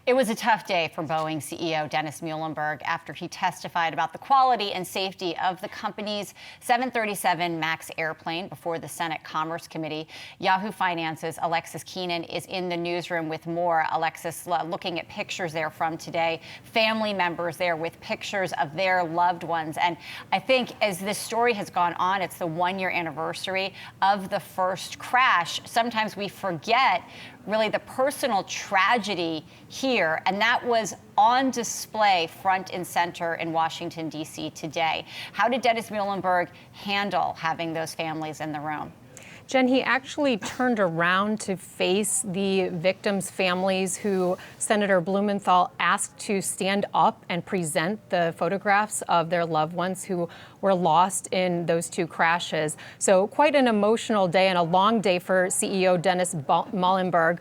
It was a tough day for Boeing CEO Dennis Muilenburg after he testified about the quality and safety of the company's 737 MAX airplane before the Senate Commerce Committee. Yahoo Finance's Alexis Keenan is in the newsroom with more. Alexis, looking at pictures there from today, family members there with pictures of their loved ones. And I think as this story has gone on, it's the one-year anniversary of the first crash. Sometimes we forget really the personal tragedy here, and that was on display front and center in Washington, D.C. today. How did Dennis Muilenburg handle having those families in the room? Jen, he actually turned around to face the victims' families who Senator Blumenthal asked to stand up and present the photographs of their loved ones who were lost in those two crashes. So quite an emotional day and a long day for CEO Dennis Muilenburg.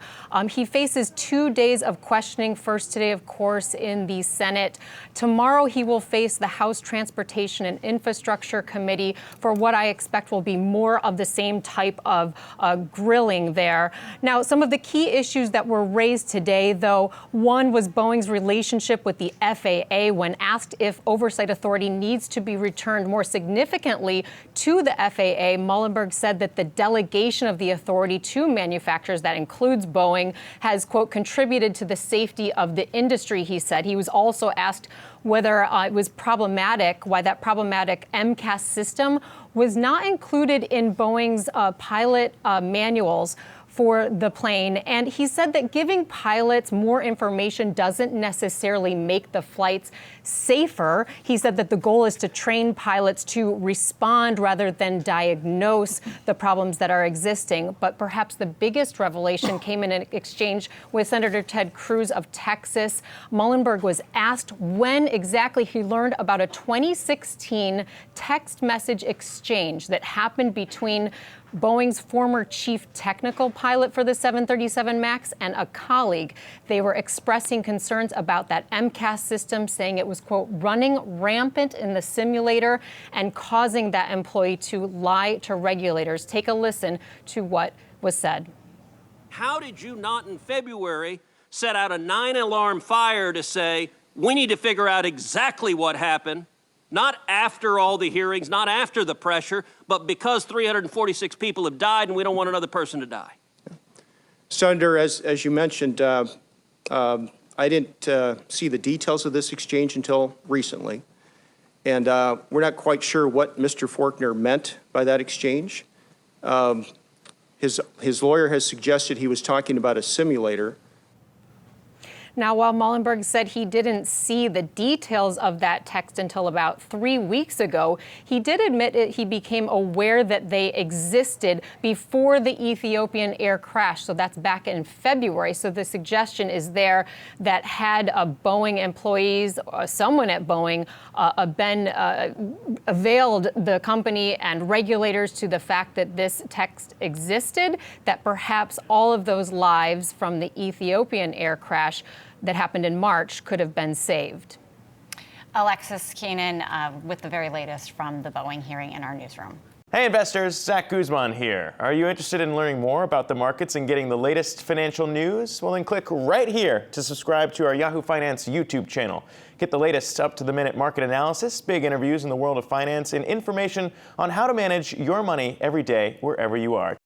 He faces 2 days of questioning, first today, of course, in the Senate. Tomorrow, he will face the House Transportation and Infrastructure Committee for what I expect will be more of the same type of grilling there. Now, some of the key issues that were raised today, though, one was Boeing's relationship with the FAA when asked if oversight authority needs to be returned more significantly to the FAA. Muilenburg said that the delegation of the authority to manufacturers, that includes Boeing, has, quote, contributed to the safety of the industry, he said. He was also asked whether it was problematic, why that problematic MCAS system was not included in Boeing's pilot manuals for the plane. And he said that giving pilots more information doesn't necessarily make the flights safer. He said that the goal is to train pilots to respond rather than diagnose the problems that are existing. But perhaps the biggest revelation came in an exchange with Senator Ted Cruz of Texas. Muilenburg was asked when exactly he learned about a 2016 text message exchange that happened between Boeing's former chief technical pilot for the 737 MAX and a colleague. They were expressing concerns about that MCAS system, saying it was, quote, running rampant in the simulator and causing that employee to lie to regulators. Take a listen to what was said. How did you not in February set out a 9-alarm fire to say, we need to figure out exactly what happened? Not after all the hearings, not after the pressure, but because 346 people have died and we don't want another person to die. Senator, as you mentioned, I didn't see the details of this exchange until recently. And we're not quite sure what Mr. Faulkner meant by that exchange. His lawyer has suggested he was talking about a simulator. Now, while Muilenburg said he didn't see the details of that text until about 3 weeks ago, he did admit he became aware that they existed before the Ethiopian air crash. So that's back in February. So the suggestion is there that had Boeing employees, someone at Boeing, availed the company and regulators to the fact that this text existed, that perhaps all of those lives from the Ethiopian air crash that happened in March could have been saved. Alexis, Keenan, with the very latest from the Boeing hearing in our newsroom. Hey investors, Zach Guzman here. Are you interested in learning more about the markets and getting the latest financial news? Well, then click right here to subscribe to our Yahoo Finance YouTube channel. Get the latest up-to-the-minute market analysis, big interviews in the world of finance, and information on how to manage your money every day wherever you are.